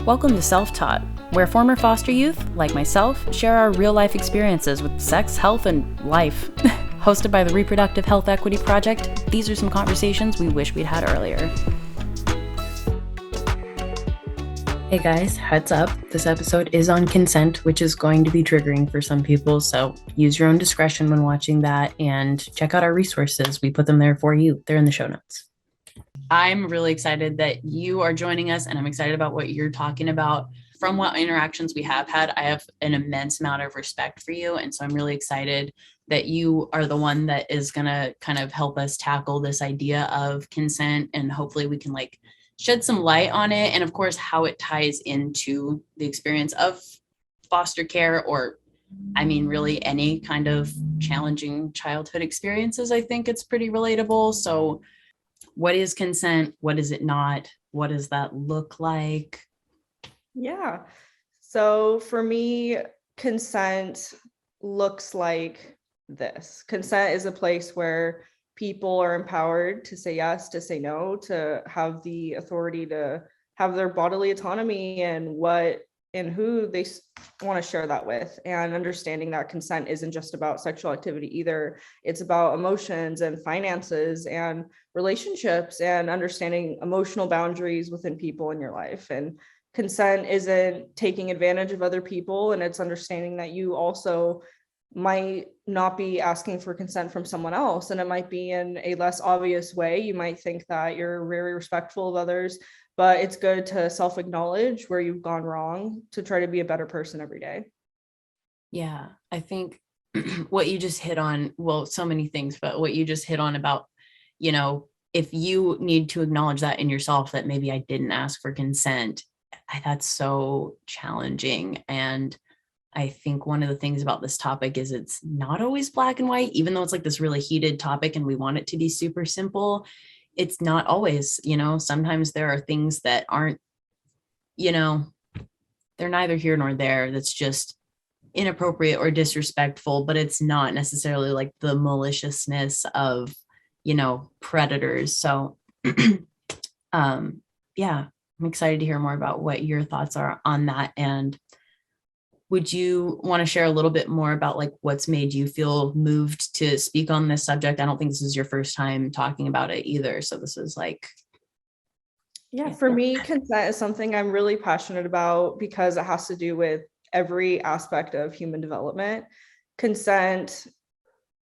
Welcome to Self-Taught, where former foster youth, like myself, share our real-life experiences with sex, health, and life. Hosted by the Reproductive Health Equity Project, these are some conversations we wish we'd had earlier. Hey guys, heads up, this episode is on consent, which is going to be triggering for some people, so use your own discretion when watching that and check out our resources. We put them there for you. They're in the show notes. I'm really excited that you are joining us, and I'm excited about what you're talking about. From what interactions we have had, I have an immense amount of respect for you, and so I'm really excited that you are the one that is going to kind of help us tackle this idea of consent, and hopefully we can shed some light on it, and of course how it ties into the experience of foster care, or really any kind of challenging childhood experiences. I think it's pretty relatable. So what is consent? What is it not? What does that look like? Yeah. So for me, consent looks like this. Consent is a place where people are empowered to say yes, to say no, to have the authority to have their bodily autonomy and what and who they want to share that with. And understanding that consent isn't just about sexual activity either. It's about emotions and finances and relationships and understanding emotional boundaries within people in your life. And consent isn't taking advantage of other people, and it's understanding that you also might not be asking for consent from someone else, and it might be in a less obvious way. You might think that you're very respectful of others, but it's good to self-acknowledge where you've gone wrong to try to be a better person every day. Yeah, I think what you just hit on, well, so many things, but what you just hit on about, if you need to acknowledge that in yourself, that maybe I didn't ask for consent, that's so challenging. And I think one of the things about this topic is it's not always black and white, even though it's this really heated topic and we want it to be super simple. It's not always, sometimes there are things that aren't, they're neither here nor there. That's just inappropriate or disrespectful, but it's not necessarily the maliciousness of, predators. So, yeah, I'm excited to hear more about what your thoughts are on that. And would you want to share a little bit more about what's made you feel moved to speak on this subject? I don't think this is your first time talking about it either. So this is for me, consent is something I'm really passionate about because it has to do with every aspect of human development. Consent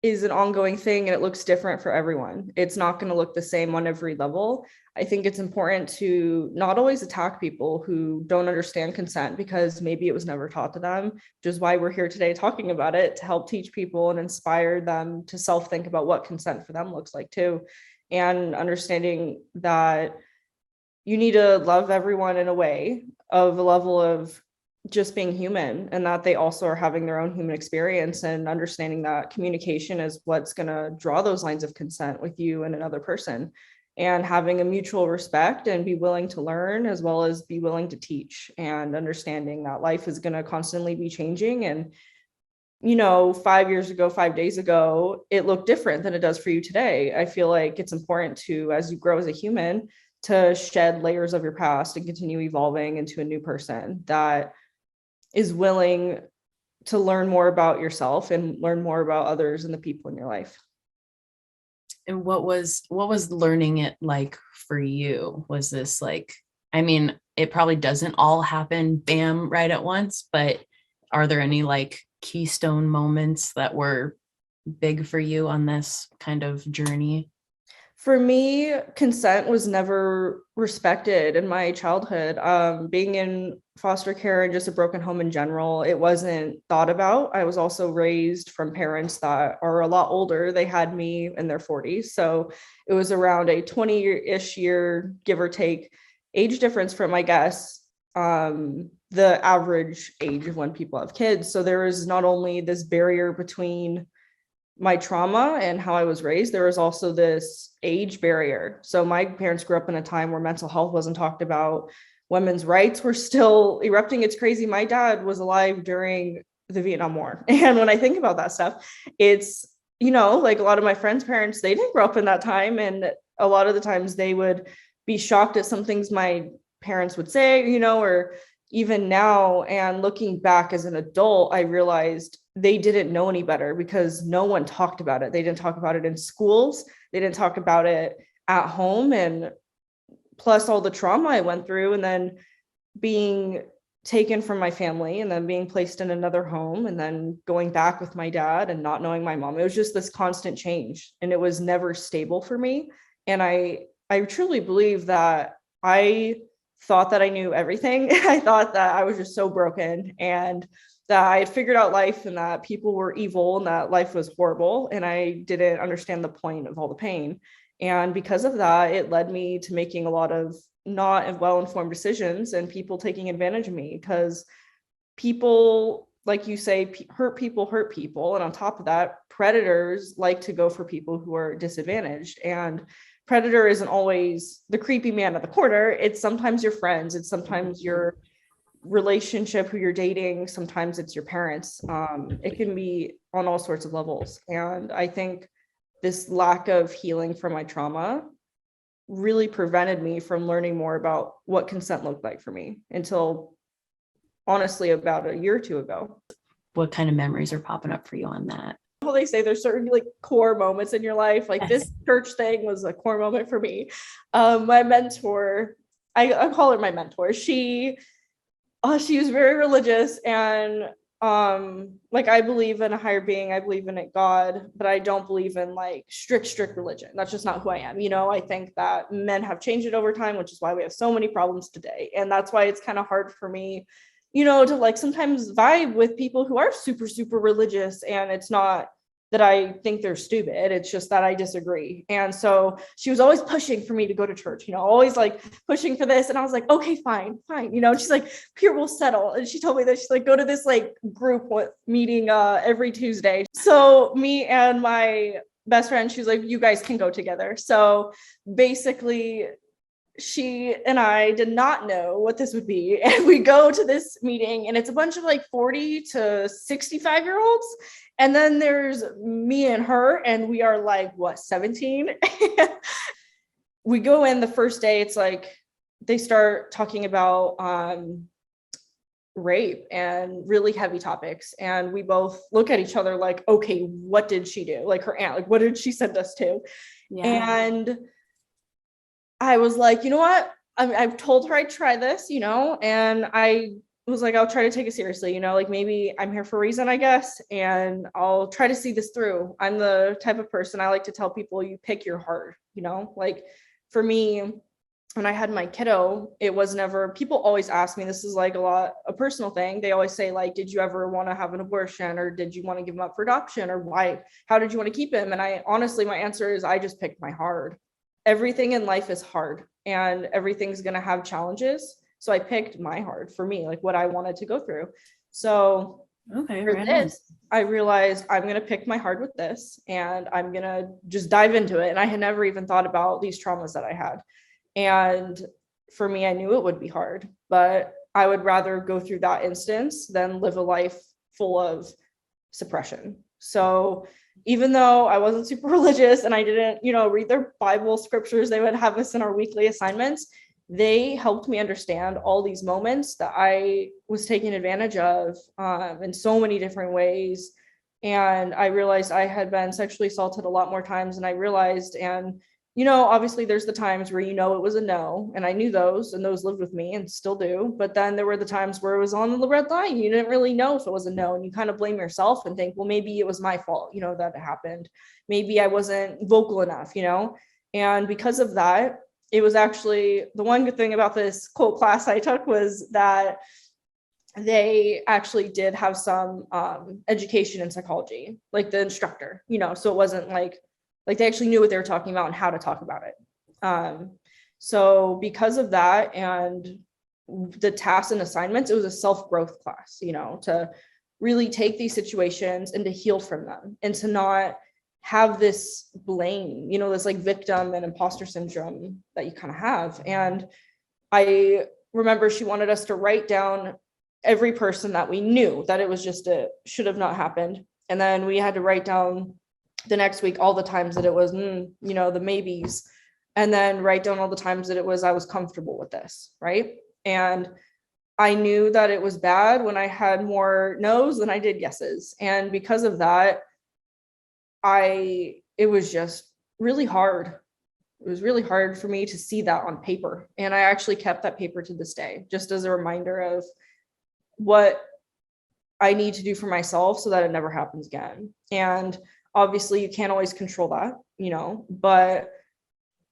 is an ongoing thing and it looks different for everyone. It's not going to look the same on every level. I think it's important to not always attack people who don't understand consent because maybe it was never taught to them, which is why we're here today talking about it, to help teach people and inspire them to self-think about what consent for them looks like too. And understanding that you need to love everyone in a way of a level of just being human, and that they also are having their own human experience, and understanding that communication is what's going to draw those lines of consent with you and another person, and having a mutual respect and be willing to learn as well as be willing to teach, and understanding that life is going to constantly be changing. And 5 years ago, 5 days ago, it looked different than it does for you today. I feel like it's important to, as you grow as a human, to shed layers of your past and continue evolving into a new person that is willing to learn more about yourself and learn more about others and the people in your life. And what was learning it like for you? Was this it probably doesn't all happen bam right at once, but are there any keystone moments that were big for you on this kind of journey? For me, consent was never respected in my childhood. Being in foster care and just a broken home in general, it wasn't thought about. I was also raised from parents that are a lot older. They had me in their 40s. So it was around a 20-ish year, give or take, age difference from, I guess, the average age of when people have kids. So there is not only this barrier between my trauma and how I was raised, there was also this age barrier. So my parents grew up in a time where mental health wasn't talked about. Women's rights were still erupting. It's crazy. My dad was alive during the Vietnam War. And when I think about that stuff, it's, a lot of my friends' parents, they didn't grow up in that time. And a lot of the times they would be shocked at some things my parents would say, or even now. And looking back as an adult, I realized they didn't know any better because no one talked about it. They didn't talk about it in schools. They didn't talk about it at home. And plus all the trauma I went through, and then being taken from my family and then being placed in another home and then going back with my dad and not knowing my mom. It was just this constant change, and it was never stable for me. And I truly believe that I thought that I knew everything. I thought that I was just so broken, and that I had figured out life, and that people were evil, and that life was horrible, and I didn't understand the point of all the pain. And because of that, it led me to making a lot of not well-informed decisions, and people taking advantage of me, because people, like you say, hurt people. And on top of that, predators like to go for people who are disadvantaged. And predator isn't always the creepy man at the corner. It's sometimes your friends. It's sometimes your relationship, who you're dating. Sometimes it's your parents. It can be on all sorts of levels. And I think this lack of healing from my trauma really prevented me from learning more about what consent looked like for me until honestly about a year or two ago. What kind of memories are popping up for you on that? Well, they say there's certain like core moments in your life. Like this church thing was a core moment for me. My mentor, I call her my mentor. She was very religious, and like I believe in a higher being, I believe in it, God, but I don't believe in like strict religion. That's just not who I am. I think that men have changed it over time, which is why we have so many problems today. And that's why it's kind of hard for me, to like sometimes vibe with people who are super religious. And it's not that I think they're stupid. It's just that I disagree. And so she was always pushing for me to go to church, always like pushing for this. And I was like, okay, fine. And she's like, here, we'll settle. And she told me that she's like, go to this like group meeting every Tuesday. So me and my best friend, she was like, you guys can go together. So basically, she and I did not know what this would be. And we go to this meeting, and it's a bunch of like 40 to 65-year-olds. And then there's me and her, and we are like, 17? We go in the first day, it's like they start talking about rape and really heavy topics. And we both look at each other like, okay, what did she do? Like her aunt, like, what did she send us to? Yeah. And I was like, you know what? I've told her I'd try this, and I was like, I'll try to take it seriously, like maybe I'm here for a reason, I guess, and I'll try to see this through. I'm the type of person, I like to tell people, you pick your heart, like for me, when I had my kiddo, it was never, people always ask me, this is like a personal thing. They always say like, did you ever want to have an abortion, or did you want to give him up for adoption, or why, how did you want to keep him? And I honestly, my answer is I just picked my heart. Everything in life is hard, and everything's going to have challenges. So I picked my heart for me, like what I wanted to go through. So okay, for this, I realized I'm going to pick my heart with this, and I'm going to just dive into it. And I had never even thought about these traumas that I had. And for me, I knew it would be hard, but I would rather go through that instance than live a life full of suppression. So even though I wasn't super religious and I didn't, read their Bible scriptures, they would have us in our weekly assignments. They helped me understand all these moments that I was taking advantage of in so many different ways. And I realized I had been sexually assaulted a lot more times than I realized. And obviously there's the times where it was a no, and I knew those, and those lived with me and still do. But then there were the times where it was on the red line. You didn't really know if it was a no, and you kind of blame yourself and think, well, maybe it was my fault, that it happened. Maybe I wasn't vocal enough, and because of that, it was actually the one good thing about this cult class I took was that they actually did have some education in psychology, like the instructor, so it wasn't like they actually knew what they were talking about and how to talk about it. So because of that and the tasks and assignments, it was a self-growth class, to really take these situations and to heal from them, and to not have this blame, this like victim and imposter syndrome that you kind of have. And I remember she wanted us to write down every person that we knew that it was just should have not happened. And then we had to write down the next week all the times that it was, the maybes. and then write down all the times that it was I was comfortable with this, right? And I knew that it was bad when I had more no's than I did yeses. And because of that, it was just really hard. It was really hard for me to see that on paper. And I actually kept that paper to this day, just as a reminder of what I need to do for myself so that it never happens again. And obviously you can't always control that, but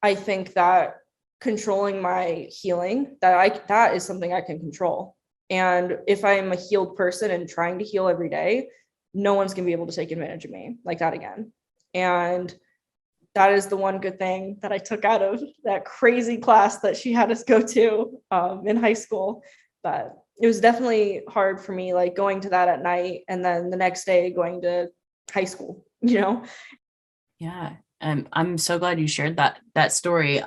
I think that controlling my healing, that is something I can control. And if I'm a healed person and trying to heal every day, no one's going to be able to take advantage of me like that again. And that is the one good thing that I took out of that crazy class that she had us go to in high school. But it was definitely hard for me, like going to that at night and then the next day going to high school, Yeah. I'm so glad you shared that story.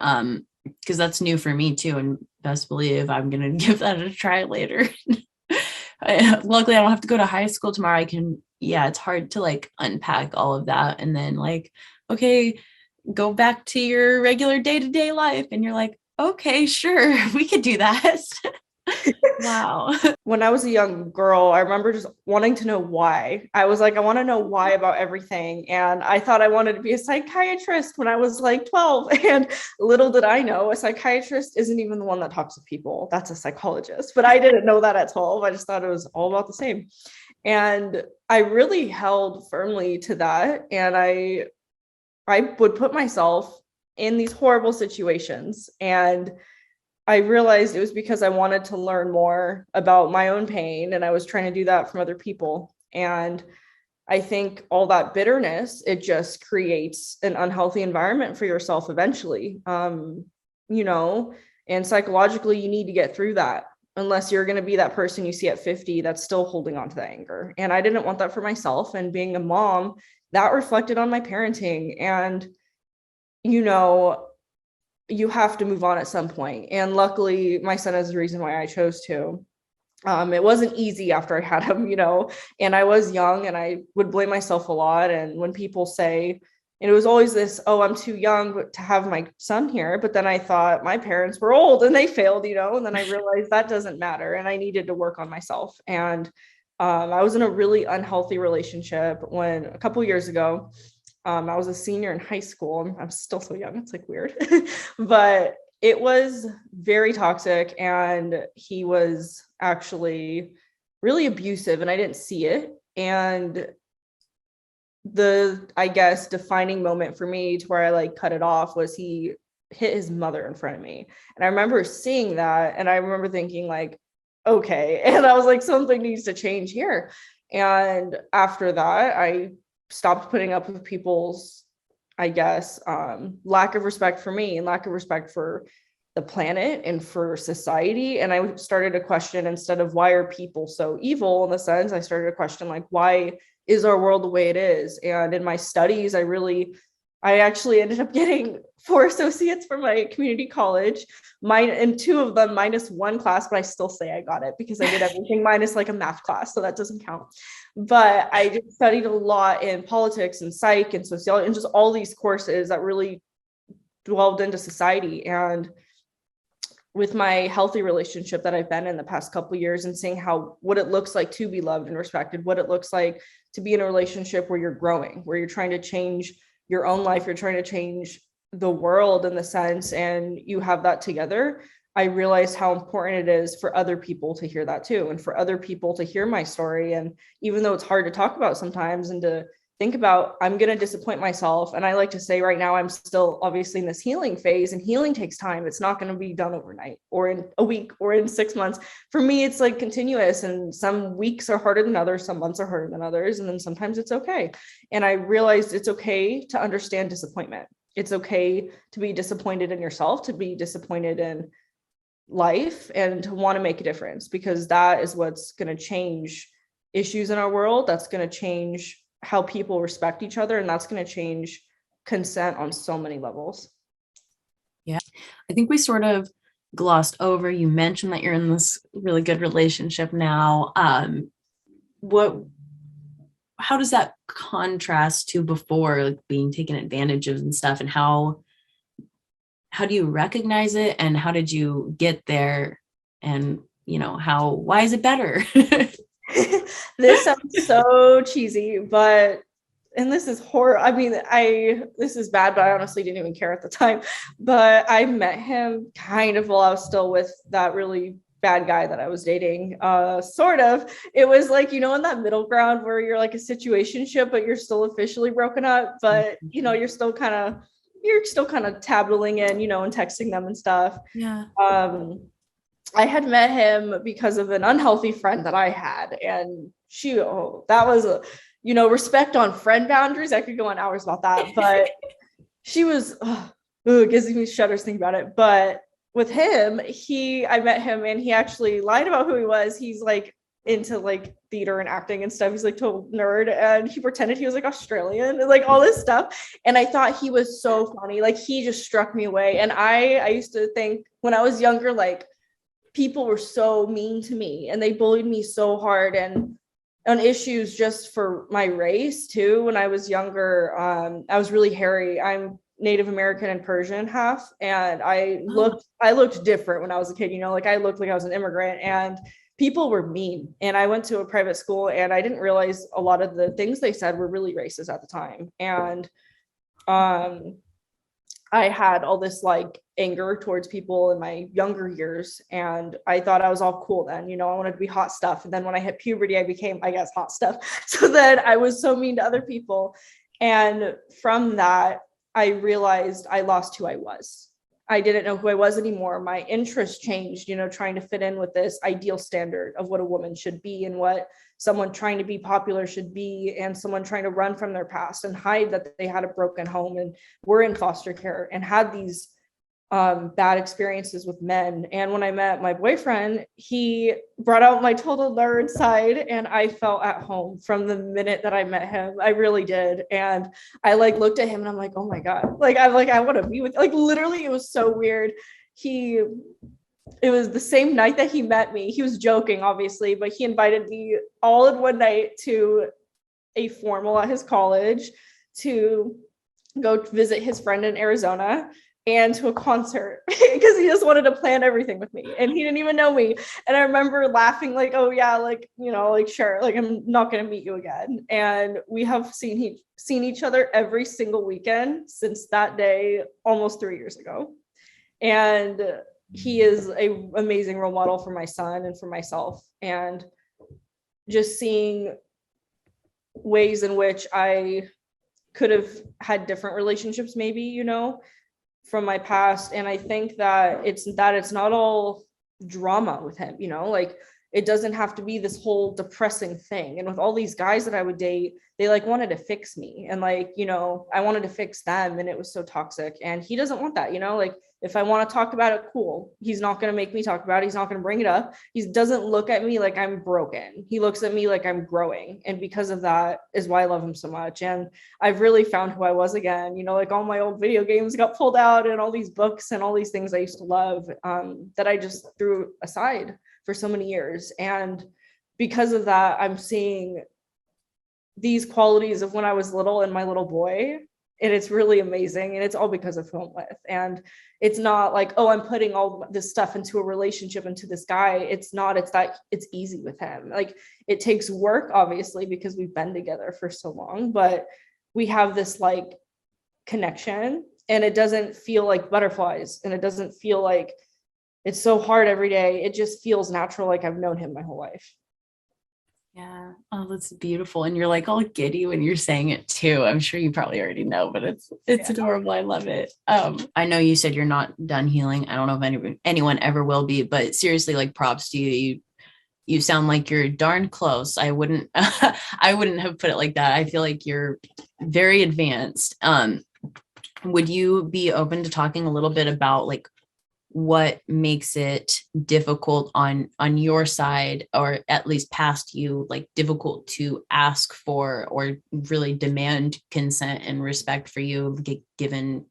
Because that's new for me too. And best believe I'm gonna give that a try later. Luckily I don't have to go to high school tomorrow. It's hard to like unpack all of that and then like, okay, go back to your regular day-to-day life. And you're like, okay, sure, we could do that. Wow. When I was a young girl, I remember just wanting to know why. I was like, I want to know why about everything. And I thought I wanted to be a psychiatrist when I was like 12. And little did I know, a psychiatrist isn't even the one that talks to people. That's a psychologist. But I didn't know that at 12. I just thought it was all about the same. And I really held firmly to that. And I would put myself in these horrible situations. And I realized it was because I wanted to learn more about my own pain, and I was trying to do that from other people. And I think all that bitterness, it just creates an unhealthy environment for yourself eventually. And psychologically, you need to get through that unless you're going to be that person you see at 50 that's still holding on to the anger. And I didn't want that for myself. And being a mom, that reflected on my parenting. And, you have to move on at some point. And luckily, my son is the reason why I chose to. It wasn't easy after I had him, and I was young and I would blame myself a lot. And when people say, and it was always this, oh, I'm too young to have my son here. But then I thought my parents were old and they failed, and then I realized that doesn't matter. And I needed to work on myself. And I was in a really unhealthy relationship when a couple years ago, I was a senior in high school. I'm still so young. It's like weird, but it was very toxic. And he was actually really abusive and I didn't see it. And I guess, defining moment for me to where I like cut it off was he hit his mother in front of me. And I remember seeing that. And I remember thinking like, okay. And I was like, something needs to change here. And after that, I stopped putting up with people's, I guess, lack of respect for me and lack of respect for the planet and for society. And I started to question, instead of why are people so evil in the sense, I started to question like, why is our world the way it is? And in my studies, I actually ended up getting 4 associates from my community college, and 2 of them minus 1 class, but I still say I got it because I did everything minus like a math class. So that doesn't count. But I just studied a lot in politics and psych and sociology and just all these courses that really delved into society. And with my healthy relationship that I've been in the past couple of years and seeing what it looks like to be loved and respected, what it looks like to be in a relationship where you're growing, where you're trying to change your own life, you're trying to change the world in the sense, and you have that together. I realized how important it is for other people to hear that too, and for other people to hear my story. And even though it's hard to talk about sometimes and to think about, I'm going to disappoint myself. And I like to say right now, I'm still obviously in this healing phase, and healing takes time. It's not going to be done overnight or in a week or in 6 months. For me, it's like continuous, and some weeks are harder than others. Some months are harder than others. And then sometimes it's okay. And I realized it's okay to understand disappointment. It's okay to be disappointed in yourself, to be disappointed in life, and to want to make a difference, because that is what's going to change issues in our world. That's going to change how people respect each other, and that's going to change consent on so many levels. Yeah, I think we sort of glossed over, you mentioned that you're in this really good relationship now. How does that contrast to before, like being taken advantage of and stuff, and how how do you recognize it, and how did you get there, and why is it better? This sounds so cheesy, but and this is horror. I mean, this is bad, but I honestly didn't even care at the time. But I met him kind of while I was still with that really bad guy that I was dating. Sort of. It was like, in that middle ground where you're like a situationship, but you're still officially broken up, but you're still kind of tabling in, and texting them and stuff. Yeah. I had met him because of an unhealthy friend that I had, and that was respect on friend boundaries. I could go on hours about that, but she was, it gives me shudders thinking about it. But with him, I met him and he actually lied about who he was. He's like into like theater and acting and stuff. He's like total nerd, and he pretended he was like Australian and like all this stuff. And I thought he was so funny. Like he just struck me away. And I used to think when I was younger, like people were so mean to me and they bullied me so hard, and on issues just for my race too. When I was younger, I was really hairy. I'm Native American and Persian half, and I looked different when I was a kid. Like I looked like I was an immigrant, and people were mean. And I went to a private school, and I didn't realize a lot of the things they said were really racist at the time. And I had all this like anger towards people in my younger years, and I thought I was all cool then. I wanted to be hot stuff. And then when I hit puberty, I became, I guess, hot stuff. So then I was so mean to other people. And from that, I realized I lost who I was. I didn't know who I was anymore. My interests changed, trying to fit in with this ideal standard of what a woman should be and what someone trying to be popular should be, and someone trying to run from their past and hide that they had a broken home and were in foster care and had these bad experiences with men. And when I met my boyfriend, he brought out my total nerd side, and I felt at home from the minute that I met him. I really did. And I like looked at him and I'm like, oh my God, like I'm like, I want to be with, like, literally it was so weird. It was the same night that he met me. He was joking, obviously, but he invited me all in one night to a formal at his college, to go visit his friend in Arizona, and to a concert because he just wanted to plan everything with me, and he didn't even know me. And I remember laughing like, oh yeah, like, like, sure, like I'm not going to meet you again. And we have seen each other every single weekend since that day, almost 3 years ago. And he is an amazing role model for my son and for myself. And just seeing ways in which I could have had different relationships, maybe, from my past. And I think that it's not all drama with him, like it doesn't have to be this whole depressing thing. And with all these guys that I would date, they like wanted to fix me, and like, I wanted to fix them, and it was so toxic. And he doesn't want that, like if I want to talk about it, cool. He's not going to make me talk about it. He's not going to bring it up. He doesn't look at me like I'm broken. He looks at me like I'm growing. And because of that is why I love him so much. And I've really found who I was again. Like all my old video games got pulled out, and all these books and all these things I used to love, that I just threw aside for so many years. And because of that, I'm seeing these qualities of when I was little in my little boy. And it's really amazing. And it's all because of who I'm with. And it's not like, oh, I'm putting all this stuff into a relationship, into this guy. It's not, it's that it's easy with him. Like it takes work, obviously, because we've been together for so long, but we have this like connection, and it doesn't feel like butterflies, and it doesn't feel like it's so hard every day. It just feels natural. Like I've known him my whole life. Yeah. Oh, that's beautiful. And you're like all giddy when you're saying it too. I'm sure you probably already know, but it's adorable. I love it. I know you said you're not done healing. I don't know if anyone ever will be, but seriously, like props to you. You sound like you're darn close. I wouldn't I wouldn't have put it like that. I feel like you're very advanced. Would you be open to talking a little bit about like what makes it difficult on your side, or at least past you, like difficult to ask for or really demand consent and respect for you, given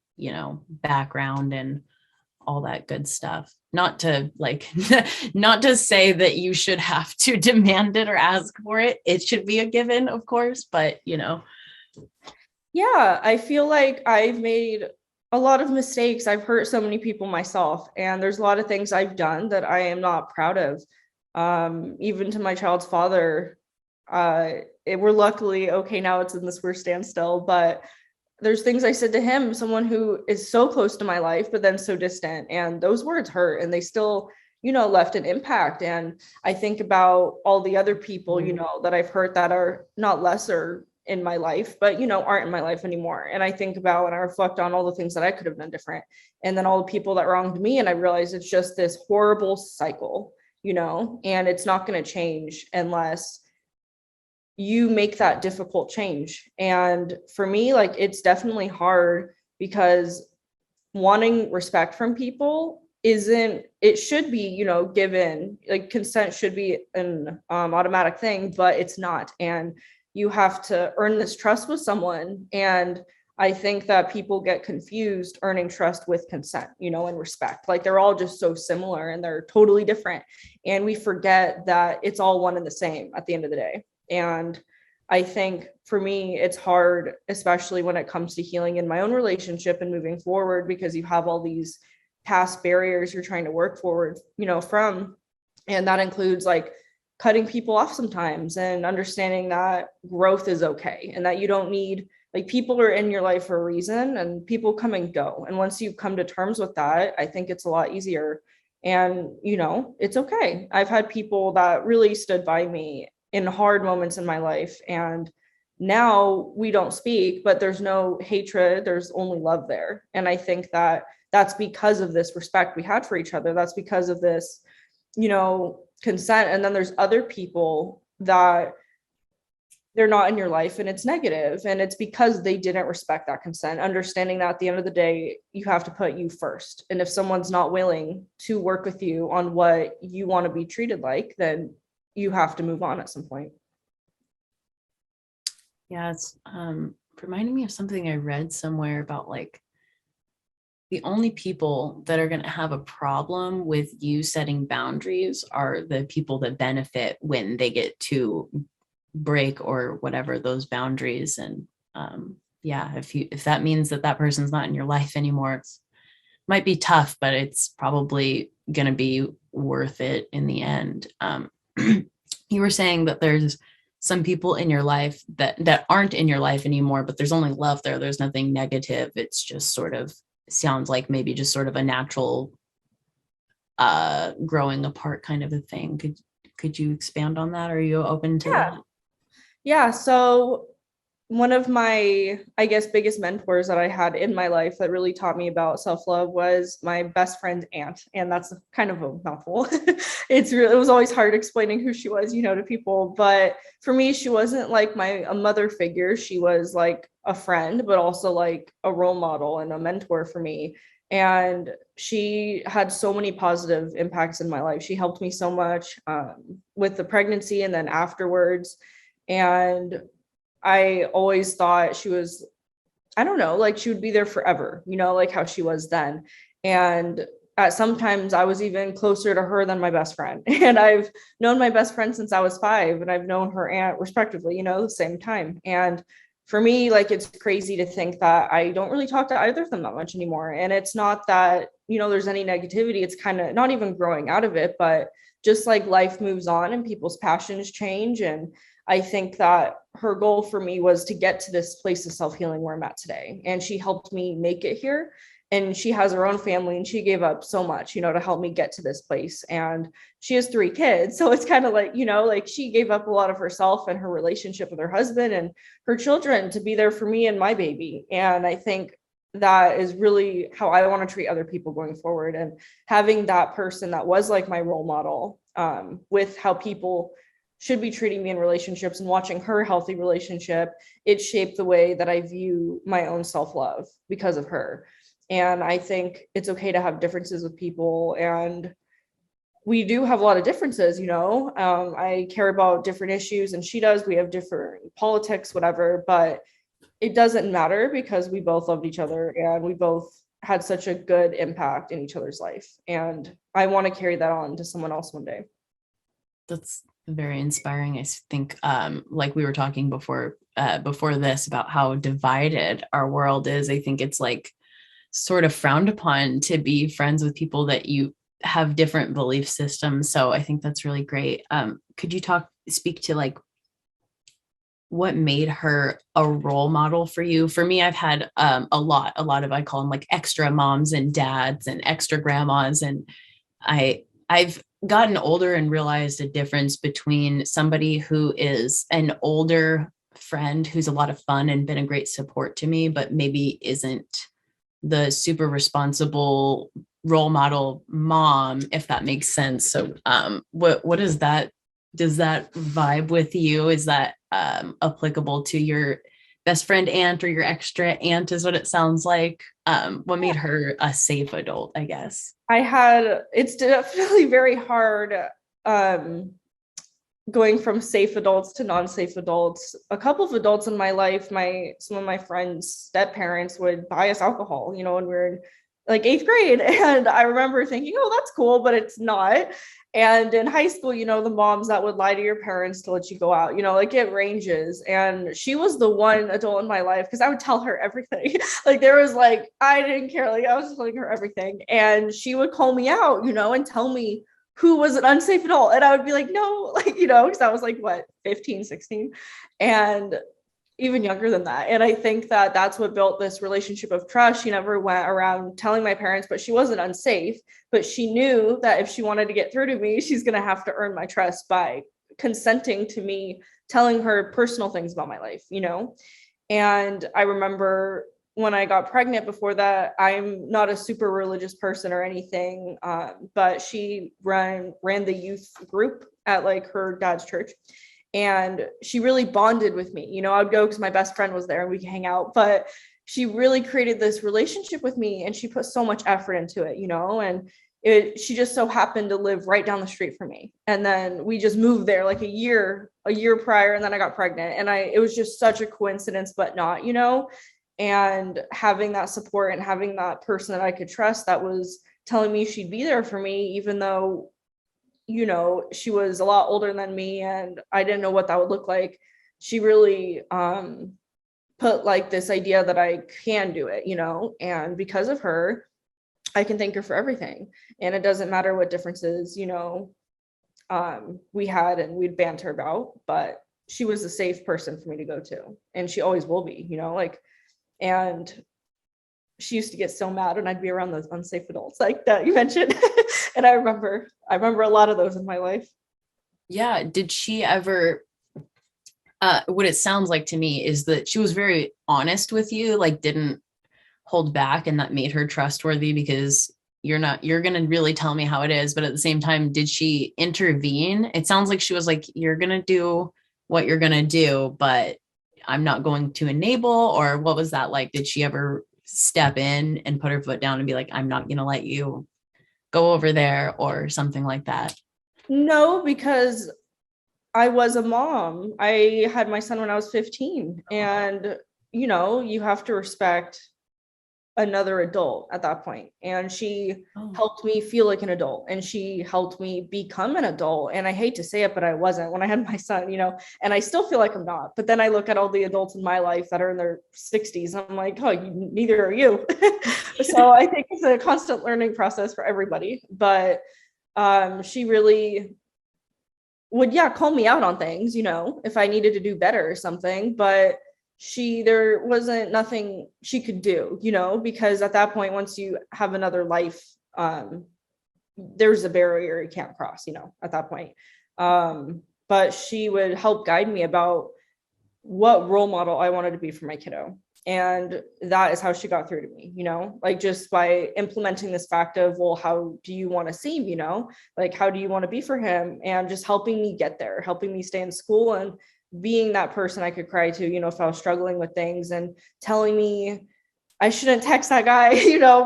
background and all that good stuff? Not to like not to say that you should have to demand it or ask for it. It should be a given, of course, but Yeah, I feel like I've made a lot of mistakes. I've hurt so many people myself, and there's a lot of things I've done that I am not proud of. Even to my child's father, we're luckily okay now. It's in this weird standstill, but there's things I said to him, someone who is so close to my life, but then so distant. And those words hurt and they still, left an impact. And I think about all the other people, that I've hurt that are not lesser in my life, but, aren't in my life anymore. And I think about and I reflect on all the things that I could have done different. And then all the people that wronged me. And I realize it's just this horrible cycle, and it's not going to change unless you make that difficult change. And for me, like, it's definitely hard because wanting respect from people isn't, it should be, given, like consent should be an automatic thing, but it's not. And you have to earn this trust with someone. And I think that people get confused earning trust with consent, and respect. Like they're all just so similar and they're totally different. And we forget that it's all one and the same at the end of the day. And I think for me, it's hard, especially when it comes to healing in my own relationship and moving forward, because you have all these past barriers you're trying to work forward, from. And that includes like cutting people off sometimes and understanding that growth is okay and that you don't need, like, people are in your life for a reason and people come and go. And once you come to terms with that, I think it's a lot easier. And, it's okay. I've had people that really stood by me in hard moments in my life. And now we don't speak, but there's no hatred. There's only love there. And I think that that's because of this respect we had for each other. That's because of this, consent. And then there's other people that they're not in your life and it's negative, and it's because they didn't respect that consent. Understanding that at the end of the day, you have to put you first. And if someone's not willing to work with you on what you want to be treated like, then you have to move on at some point. Yeah, it's reminding me of something I read somewhere about, like, the only people that are going to have a problem with you setting boundaries are the people that benefit when they get to break or whatever those boundaries. And yeah, if that means that person's not in your life anymore, it's might be tough, but it's probably going to be worth it in the end. You were saying that there's some people in your life that aren't in your life anymore, but there's only love there. There's nothing negative. It's just sort of sounds like maybe just sort of a natural growing apart kind of a thing. Could you expand on that? Are you open to that? Yeah. So one of my, I guess, biggest mentors that I had in my life that really taught me about self-love was my best friend's aunt. And that's kind of a mouthful. It was always hard explaining who she was, to people. But for me, she wasn't like a mother figure. She was like a friend, but also like a role model and a mentor for me. And she had so many positive impacts in my life. She helped me so much with the pregnancy and then afterwards. And I always thought she was, I don't know, like she would be there forever, like how she was then. And sometimes I was even closer to her than my best friend. And I've known my best friend since I was 5, and I've known her aunt respectively, the same time. And for me, like, it's crazy to think that I don't really talk to either of them that much anymore. And it's not that, there's any negativity. It's kind of not even growing out of it, but just like life moves on and people's passions change. And I think that her goal for me was to get to this place of self-healing where I'm at today. And she helped me make it here. And she has her own family and she gave up so much, to help me get to this place. And she has 3 kids. So it's kind of like, like she gave up a lot of herself and her relationship with her husband and her children to be there for me and my baby. And I think that is really how I want to treat other people going forward. And having that person that was like my role model with how people should be treating me in relationships and watching her healthy relationship, it shaped the way that I view my own self-love because of her. And I think it's okay to have differences with people. And we do have a lot of differences, I care about different issues and she does. We have different politics, whatever, but it doesn't matter because we both loved each other and we both had such a good impact in each other's life. And I want to carry that on to someone else one day. That's very inspiring. I think like we were talking before this about how divided our world is. I think it's like sort of frowned upon to be friends with people that you have different belief systems. So I think that's really great. Could you speak to like what made her a role model for you? For me, I've had a lot of, I call them like extra moms and dads and extra grandmas. And I've gotten older and realized a difference between somebody who is an older friend who's a lot of fun and been a great support to me, but maybe isn't the super responsible role model mom, if that makes sense. So what is that? Does that vibe with you? Is that applicable to your best friend aunt or your extra aunt is what it sounds like? What made her a safe adult, I guess? It's definitely very hard um, going from safe adults to non-safe adults. A couple of adults in my life, some of my friends' step parents would buy us alcohol, when we were in like 8th grade. And I remember thinking, oh, that's cool, but it's not. And in high school, the moms that would lie to your parents to let you go out, like it ranges. And she was the one adult in my life because I would tell her everything. Like there was like, I didn't care. Like I was telling her everything. And she would call me out, and tell me who was an unsafe adult. And I would be like, no, like, because I was like, what, 15, 16, and even younger than that. And I think that that's what built this relationship of trust. She never went around telling my parents, but she wasn't unsafe. But she knew that if she wanted to get through to me, she's going to have to earn my trust by consenting to me telling her personal things about my life, And I remember when I got pregnant before that, I'm not a super religious person or anything, but she ran the youth group at like her dad's church. And she really bonded with me. I would go because my best friend was there and we could hang out, but she really created this relationship with me and she put so much effort into it, and she just so happened to live right down the street from me. And then we just moved there like a year prior. And then I got pregnant and it was just such a coincidence, but not, and having that support and having that person that I could trust that was telling me she'd be there for me, even though she was a lot older than me and I didn't know what that would look like. She really put like this idea that I can do it, and because of her, I can thank her for everything. And it doesn't matter what differences, we had and we'd banter about, but she was a safe person for me to go to. And she always will be, and she used to get so mad when I'd be around those unsafe adults like that you mentioned. And I remember a lot of those in my life. Yeah. Did she ever, what it sounds like to me is that she was very honest with you, like didn't hold back, and that made her trustworthy because you're going to really tell me how it is. But at the same time, did she intervene? It sounds like she was like, you're going to do what you're going to do, but I'm not going to enable, or what was that like? Did she ever step in and put her foot down and be like, I'm not going to let you go over there or something like that? No, because I was a mom. I had my son when I was 15, and you have to respect another adult at that point. And she helped me feel like an adult and she helped me become an adult. And I hate to say it, but I wasn't when I had my son, and I still feel like I'm not. But then I look at all the adults in my life that are in their 60s. I'm like, oh, neither are you. So I think it's a constant learning process for everybody. But she really would, call me out on things, if I needed to do better or something. But there wasn't nothing she could do, because at that point, once you have another life, there's a barrier you can't cross, at that point. But she would help guide me about what role model I wanted to be for my kiddo. And that is how she got through to me, like just by implementing this fact of, well, how do you want to seem, like, how do you want to be for him? And just helping me get there, helping me stay in school and being that person I could cry to, if I was struggling with things, and telling me I shouldn't text that guy,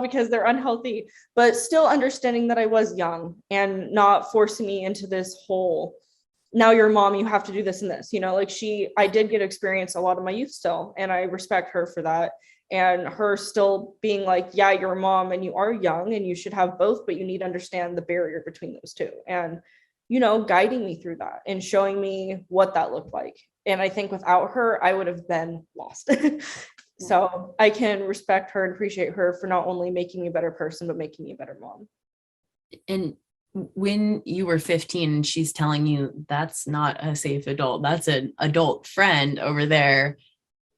because they're unhealthy, but still understanding that I was young and not forcing me into this whole, now you're a mom, you have to do this and this, like I did get experience a lot of my youth still, and I respect her for that. And her still being like, yeah, you're a mom and you are young and you should have both, but you need to understand the barrier between those two. And guiding me through that and showing me what that looked like. And I think without her, I would have been lost. So I can respect her and appreciate her for not only making me a better person, but making me a better mom. And when you were 15 and she's telling you that's not a safe adult, that's an adult friend over there,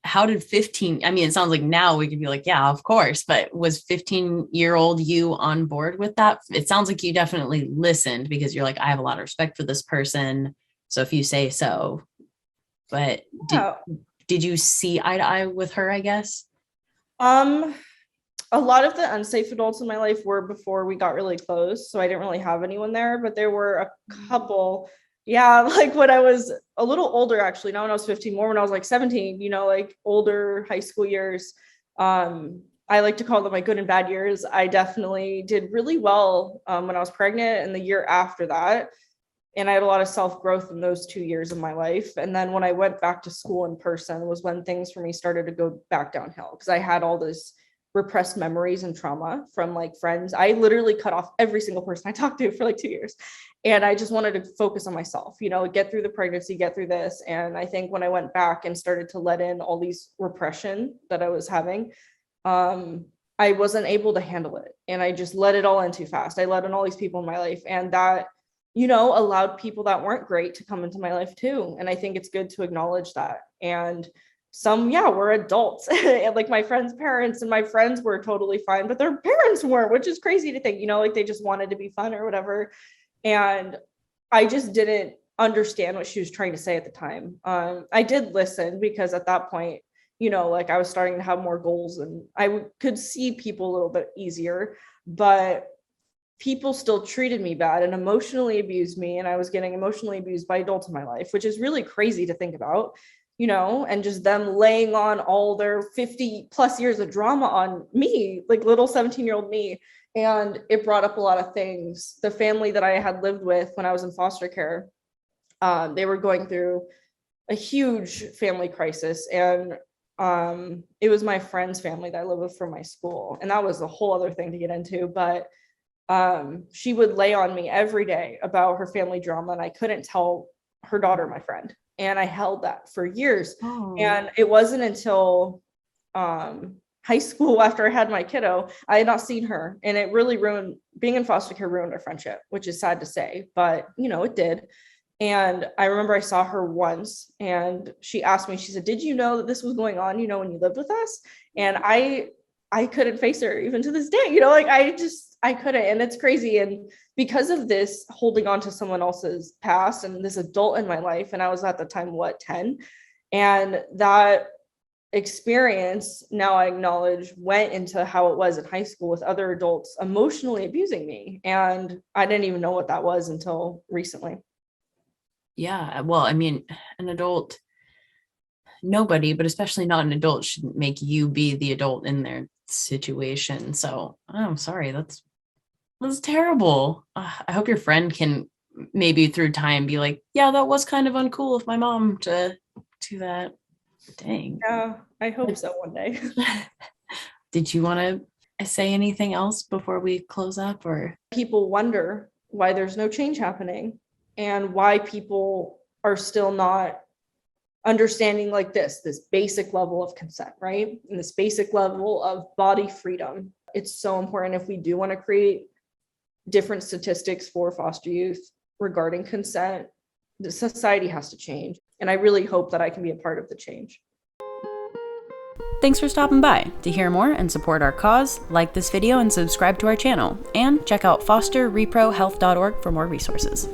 how did 15, I mean, it sounds like now we could be like, yeah, of course, but was 15-year-old you on board with that? It sounds like you definitely listened because you're like, I have a lot of respect for this person. So if you say so, but Yeah. did you see eye to eye with her, I guess? A lot of the unsafe adults in my life were before we got really close, so I didn't really have anyone there, but there were a couple. Yeah, like when I was a little older, actually, not when I was 15, more when I was like 17, like older high school years. I like to call them my good and bad years. I definitely did really well when I was pregnant and the year after that. And I had a lot of self-growth in those 2 years of my life. And then when I went back to school in person was when things for me started to go back downhill, because I had all this repressed memories and trauma from like friends. I literally cut off every single person I talked to for like 2 years. And I just wanted to focus on myself, get through the pregnancy, get through this. And I think when I went back and started to let in all these repression that I was having, I wasn't able to handle it. And I just let it all in too fast. I let in all these people in my life. And that, allowed people that weren't great to come into my life too. And I think it's good to acknowledge that. And some, were adults. And like my friends' parents and my friends were totally fine, but their parents weren't, which is crazy to think, like they just wanted to be fun or whatever. And I just didn't understand what she was trying to say at the time. I did listen because at that point, like I was starting to have more goals and I could see people a little bit easier, but people still treated me bad and emotionally abused me. And I was getting emotionally abused by adults in my life, which is really crazy to think about, and just them laying on all their 50 plus years of drama on me, like little 17-year-old me. And it brought up a lot of things. The family that I had lived with when I was in foster care, they were going through a huge family crisis. And it was my friend's family that I lived with from my school. And that was a whole other thing to get into. But she would lay on me every day about her family drama, and I couldn't tell her daughter my friend. And I held that for years. Oh. And it wasn't until high school, after I had my kiddo, I had not seen her. And it really ruined, being in foster care ruined our friendship, which is sad to say, but it did. And I remember I saw her once and she asked me, she said, did you know that this was going on, when you lived with us? And I couldn't face her even to this day, like I couldn't. And it's crazy. And because of this, holding on to someone else's past and this adult in my life, and I was at the time, 10, and that experience, now I acknowledge, went into how it was in high school with other adults emotionally abusing me. And I didn't even know what that was until recently. Yeah. Well, I mean, an adult, nobody, but especially not an adult, shouldn't make you be the adult in their situation. So I'm sorry. That's terrible. I hope your friend can maybe through time be like, yeah, that was kind of uncool of my mom to do that. Dang. Yeah, I hope so one day. Did you want to say anything else before we close up? Or people wonder why there's no change happening and why people are still not understanding like this basic level of consent, right? And this basic level of body freedom. It's so important if we do want to create different statistics for foster youth regarding consent. The society has to change. And I really hope that I can be a part of the change. Thanks for stopping by. To hear more and support our cause, like this video and subscribe to our channel. And check out fosterreprohealth.org for more resources.